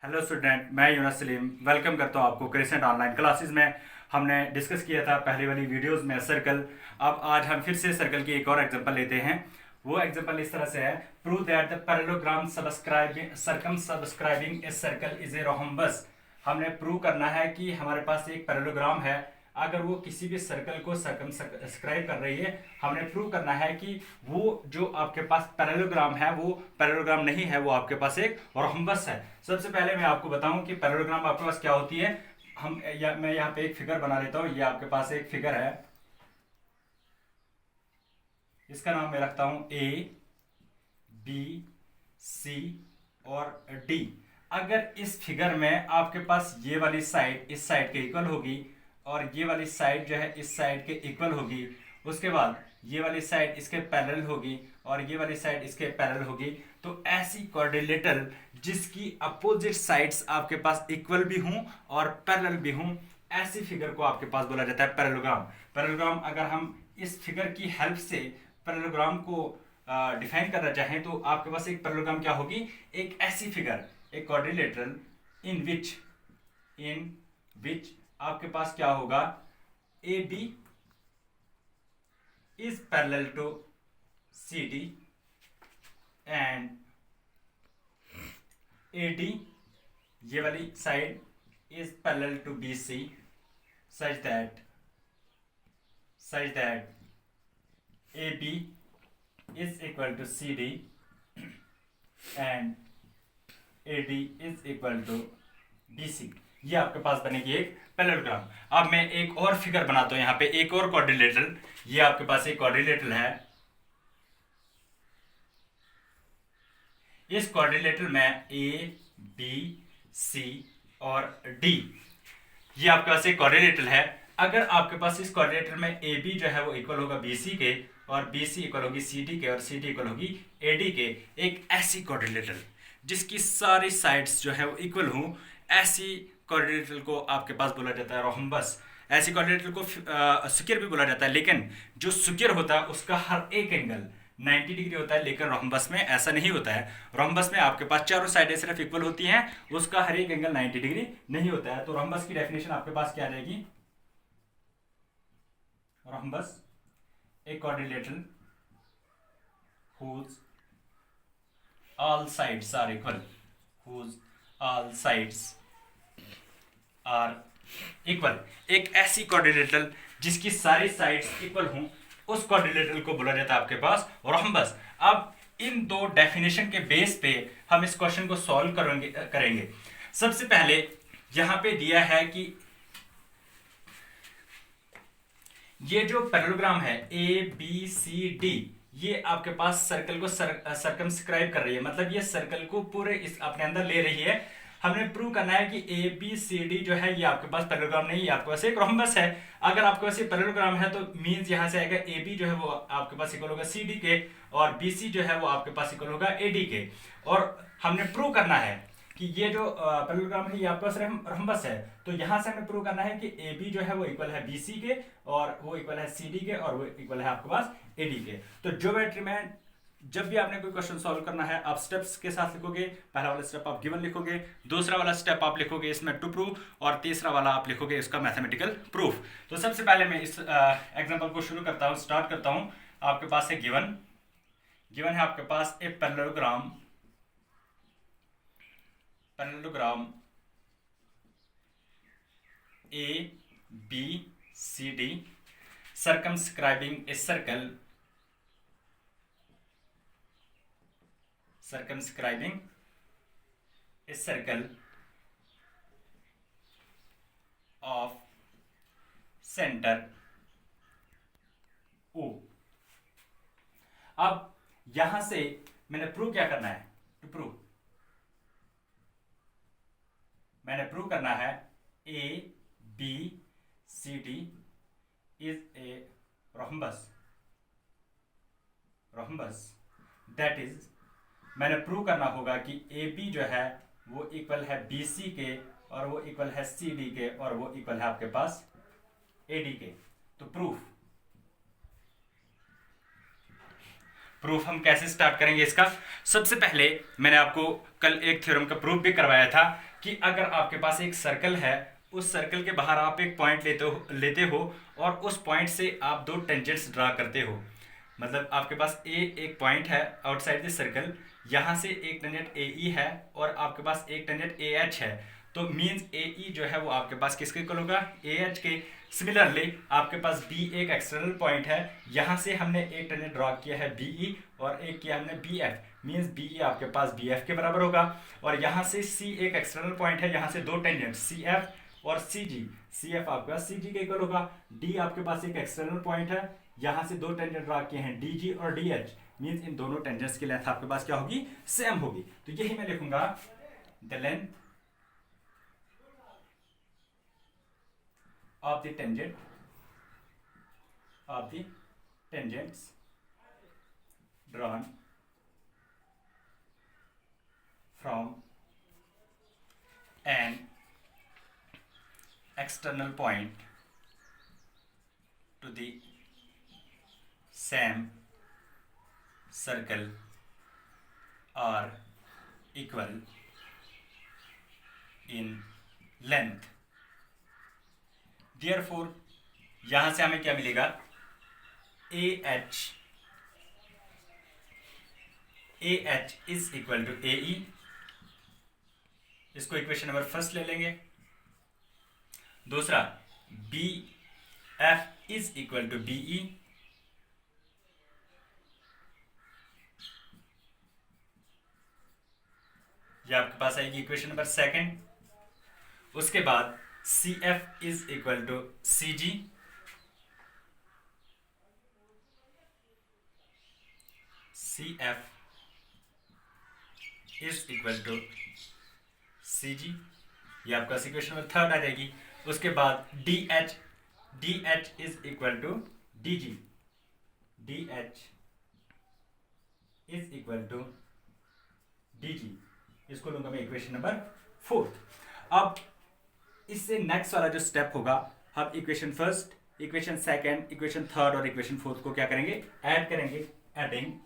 Hello student, मैं Yunus Salim welcome करता हूँ आपको क्रिसेंट ऑनलाइन क्लासेस में। हमने डिस्कस किया था पहली वाली वीडियोस में सर्कल। अब आज हम फिर से सर्कल की एक और एग्जांपल लेते हैं। वो एग्जांपल इस तरह से है, prove that the parallelogram circumscribing a circle is a rhombus. हमने प्रूव करना है कि हमारे पास एक पैरेललोग्राम है, अगर वो किसी भी सर्कल को सर्कमस्क्राइब कर रही है। हमने प्रूव करना है कि वो जो आपके पास पैरेललोग्राम है वो पैरेललोग्राम नहीं है, वो आपके पास एक रोहम्बस है। सबसे पहले मैं आपको बताऊं कि पैरेललोग्राम आपके पास क्या होती है। मैं यहाँ पे एक फिगर बना लेता हूँ। ये आपके पास एक फिगर है, इसका नाम मैं रखता हूं ए बी सी और डी। अगर इस फिगर में आपके पास ये वाली साइड इस साइड के इक्वल होगी और ये वाली साइड जो है इस साइड के इक्वल होगी, उसके बाद ये वाली साइड इसके पैरेलल होगी और ये वाली साइड इसके पैरेलल होगी, तो ऐसी क्वाड्रिलेटरल जिसकी अपोजिट साइड्स आपके पास इक्वल भी हों और पैरेलल भी हों, ऐसी फिगर को आपके पास बोला जाता है पैरेललोग्राम। पैरेललोग्राम अगर हम इस फिगर की हेल्प से पैरेललोग्राम को डिफाइन करना चाहें तो आपके पास एक पैरेललोग्राम क्या होगी, एक ऐसी फिगर, एक क्वाड्रिलेटरल इन विच आपके पास क्या होगा, A B is parallel to C D and A D, ये वाली side is parallel to B C such that A B is equal to CD and AD is equal to BC। ये आपके पास बनेगी एक पैरेललोग्राम। अब मैं एक और फिगर बनाता हूं, यहाँ पे एक और क्वाड्रिलेटरल। ये आपके पास एक क्वाड्रिलेटरल है। इस क्वाड्रिलेटरल में A B C और D, ये आपके पास एक क्वाड्रिलेटरल है। अगर आपके पास इस क्वाड्रिलेटरल में AB जो है वो इक्वल होगा BC के और BC इक्वल होगी CD के और CD इक्वल होगी AD के, एक ऐसी क्वाड्रिलेटरल जिसकी सारी साइड्स जो है वो इक्वल हों, ऐसी क्वाड्रिलेटरल को आपके पास बोला जाता है रोहम्बस। ऐसी क्वाड्रिलेटरल को स्क्वायर भी बोला जाता है, लेकिन जो स्क्वायर होता है उसका हर एक एंगल 90 डिग्री होता है, लेकिन रोहम्बस में ऐसा नहीं होता है। रोहम्बस में आपके पास चारों साइडें सिर्फ इक्वल होती हैं, उसका हर एक एंगल 90 डिग्री नहीं होता है। तो रोहम्बस की डेफिनेशन आपके पास क्या रहेगी, rhombus a quadrilateral whose all sides are equal, whose all sides are equal। एक ऐसी क्वाड्रिलेटरल जिसकी सारी साइड्स इक्वल हों, उस क्वाड्रिलेटरल को बोला जाता है आपके पास रोहम्बस। अब इन दो डेफिनेशन के बेस पे हम इस क्वेश्चन को सॉल्व करेंगे। सबसे पहले यहां पे दिया है कि ये जो पैरेललोग्राम है ए बी सी डी, ये आपके पास सर्कल को सर्कमस्क्राइब कर रही है, मतलब ये सर्कल को पूरे इस अपने अंदर ले रही है। हमने प्रूव करना है कि ए बी सी डी जो है ये आपके पास पैरेललोग्राम नहीं है, आपके पास एक रोहम्बस है। अगर आपके पास ये पैरेललोग्राम है तो मींस यहां से आएगा ए बी जो है वो आपके पास इक्वल होगा सी डी के और बी सी जो है वो आपके पास इक्वल होगा ए डी के। और हमने प्रूव करना है कि ये जो पैरेललोग्राम है ये आपके पास रोहम्बस है। तो यहां से हमें प्रूव करना है कि ए बी जो है वो इक्वल है बी सी के और वो इक्वल है सी डी के और वो इक्वल है आपके पास ए डी के। तो ज्योमेट्री में जब भी आपने कोई क्वेश्चन सॉल्व करना है, आप स्टेप्स के साथ लिखोगे। पहला वाला स्टेप आप गिवन लिखोगे, दूसरा वाला स्टेप आप लिखोगे इसमें टू प्रूव, और तीसरा वाला आप लिखोगे इसका मैथमेटिकल प्रूफ। तो सबसे पहले मैं इस एग्जांपल को शुरू करता हूं, स्टार्ट करता हूं। आपके पास है गिवन है आपके पास a parallelogram A B C D circumscribing a circle of center O। अब यहां से मैंने प्रूव क्या करना है, मैंने प्रूव करना है A B C D is a rhombus. That is, मैंने प्रूव करना होगा कि ए बी जो है वो इक्वल है बी सी के और वो इक्वल है सी डी के और वो इक्वल है आपके पास ए डी के। तो प्रूफ हम कैसे स्टार्ट करेंगे इसका। सबसे पहले मैंने आपको कल एक थ्योरम का प्रूफ भी करवाया था कि अगर आपके पास एक सर्कल है, उस सर्कल के बाहर आप एक पॉइंट लेते हो और उस पॉइंट से आप दो टेंजेंट्स ड्रा करते हो। मतलब आपके पास एक पॉइंट है आउटसाइड द सर्कल, यहाँ से एक टेंजेंट ए ई है और आपके पास एक टेंजेंट ए एच है, तो मीन्स ए ई जो है वो आपके पास किसके इक्वल होगा, ए एच के। सिमिलरली आपके पास बी एक एक्सटर्नल पॉइंट है, यहाँ से हमने एक टेंजेंट ड्रॉ किया है बी ई और एक किया हमने B F, means B E आपके पास बी एफ के बराबर होगा। और यहाँ से सी एक एक्सटर्नल पॉइंट है, यहाँ से दो टेंजेंट सी एफ और सी जी, सी एफ आपके पास सी जी के इक्वल होगा। डी आपके पास एक एक्सटर्नल पॉइंट है, यहाँ से दो टेंजेंट ड्रॉ किए हैं डी जी और डी एच, मीन्स इन दोनों टेंजेंट्स की लेंथ आपके पास क्या होगी, सेम होगी। तो यही मैं लिखूंगा the length of the tangents drawn from an external point to the same circle are equal in length। Therefore यहां से हमें क्या मिलेगा, A H is equal to A E. इसको इक्वेशन नंबर फर्स्ट ले लेंगे। दूसरा, B F is equal to B E. ये आपके पास आएगी इक्वेशन नंबर सेकंड। उसके बाद C F is equal to C G. C F is equal to C G, ये आपका इक्वेशन नंबर थर्ड आ जाएगी। उसके बाद D H is equal to D G. D H is equal to D जी, इसको लूंगा मैं इक्वेशन नंबर फोर्थ। अब इससे नेक्स्ट वाला जो स्टेप होगा, हम equation first, equation second, equation third और इक्वेशन फोर्थ को क्या करेंगे, ऐड करेंगे। Adding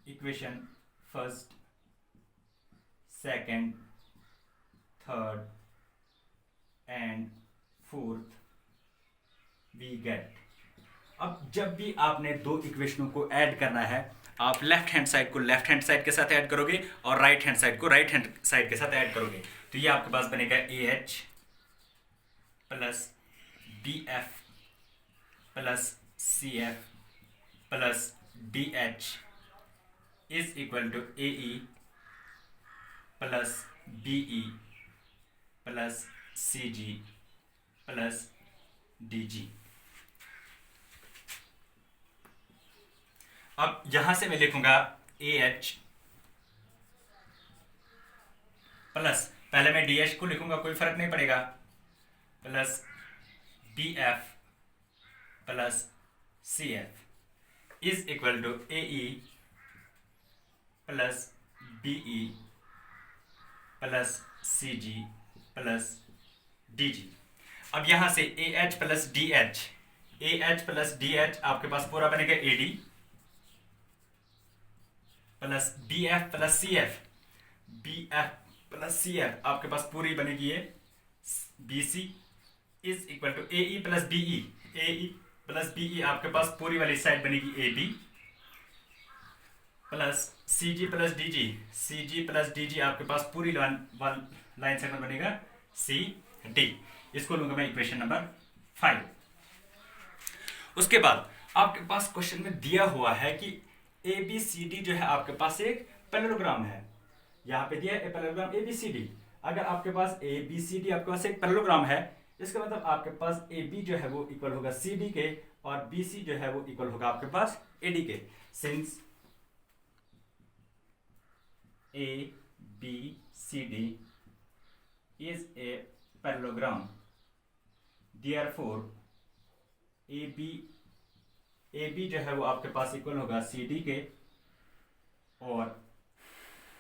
equation first, second, third and fourth we get. अब जब भी आपने दो इक्वेशनों को ऐड करना है, आप लेफ्ट हैंड साइड को लेफ्ट हैंड साइड के साथ ऐड करोगे और राइट हैंड साइड को राइट हैंड साइड के साथ ऐड करोगे। तो ये आपके पास बनेगा A H plus B F plus C F plus D H is equal to A E plus B E plus C G plus D G. अब यहां से मैं लिखूंगा ए एच प्लस, पहले मैं डी एच को लिखूंगा, कोई फर्क नहीं पड़ेगा, plus B F plus C F is equal to A E plus B E plus C G plus D G. अब यहां से A H plus D H, A H plus D H आपके पास पूरा बनेगा A D plus B F plus C F, B F plus C F आपके पास पूरी बनेगी ये B C is equal to A E plus B E, A E plus B E आपके पास पूरी वाली साइड बनेगी A B plus C G plus D G, C G plus D G आपके पास पूरी लाइन सेगमेंट बनेगा C D. इसको लूंगा मैं इक्वेशन नंबर 5। उसके बाद आपके पास क्वेश्चन में दिया हुआ है कि ए बी सी डी जो है आपके पास एक पैरेललोग्राम है। यहां पे दिया है parallelogram A B C D. अगर आपके पास ए बी सी डी आपके पास एक पैरेललोग्राम है, इसका मतलब आपके पास ए बी जो है वो इक्वल होगा सी डी के और बी सी जो है वो इक्वल होगा आपके पास ए डी के। Since A B C D is a parallelogram, therefore A B जो है वो आपके पास इक्वल होगा सी डी के और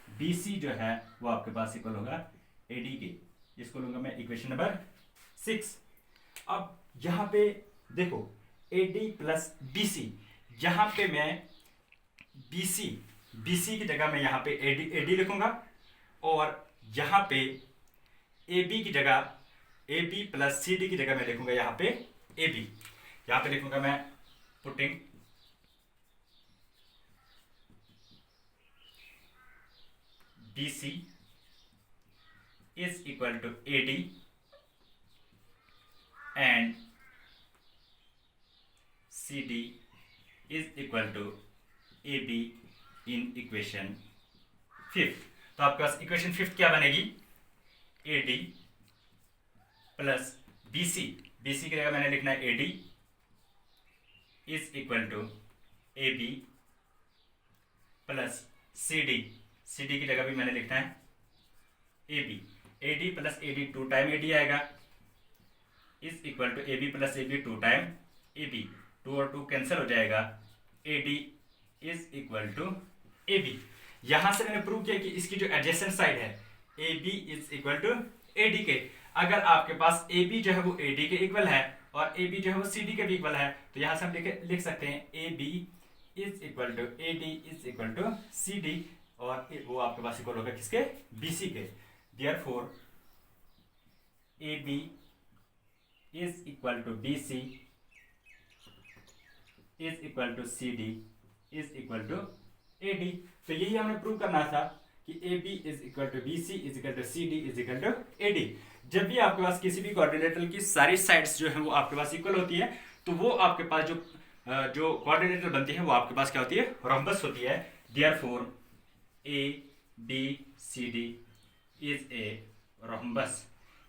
बी सी जो है वो आपके पास इक्वल होगा ए डी के। इसको लूंगा मैं इक्वेशन नंबर 6। अब यहां पे देखो A D plus B C, यहां पे मैं बी सी BC की जगह मैं यहाँ पे AD लिखूंगा और यहाँ पे AB की जगह AB प्लस CD की जगह मैं लिखूंगा यहाँ पे AB। यहाँ पे लिखूंगा मैं putting BC is equal to AD and CD is equal to AB in equation 5th। तो आपके पास इक्वेशन 5th क्या बनेगी? AD प्लस BC की जगह मैंने लिखना है AD is equal to AB plus CD की जगह भी मैंने लिखना है AB। AD plus AD 2 time AD आएगा is equal to AB plus AB 2 time AB। 2 और 2 कैंसिल हो जाएगा। AD is equal to AB। यहां से मैंने प्रूव किया कि इसकी जो एडजेसेंट साइड है AB is equal to AD के। अगर आपके पास AB जो है वो AD के इक्वल है और AB जो है वो CD के भी इक्वल है तो यहां से हम लिख सकते हैं AB is equal to AD is equal to CD और वो आपके पास इक्वल होगा किसके? BC के। Therefore AB is equal to BC is equal to CD is equal to AD। तो यही हमें प्रूव करना था कि AB is equal to BC is equal to CD is equal to AD। जब भी आपके पास किसी भी क्वाड्रिलेटरल की सारी साइड्स जो है वो आपके पास इक्वल होती है तो वो आपके पास जो क्वाड्रिलेटरल बनती है वो आपके पास क्या होती है? रोम्बस होती है। Therefore ABCD is a rhombus.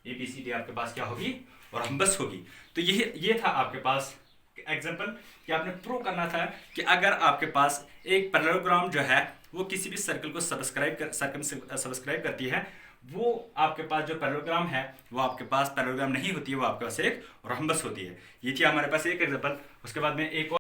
ABCD आपके पास क्या होगी? रोम्बस होगी। तो ये था आपके पास एग्जाम्पल कि आपने प्रूव करना था कि अगर आपके पास एक पैरेललोग्राम जो है वो किसी भी सर्कल को सब्सक्राइब करती है, वो आपके पास जो पैरेललोग्राम है वो आपके पास पैरेललोग्राम नहीं होती है, वो आपके पास एक रोम्बस होती है। ये थी हमारे पास एक एग्जाम्पल। उसके बाद में एक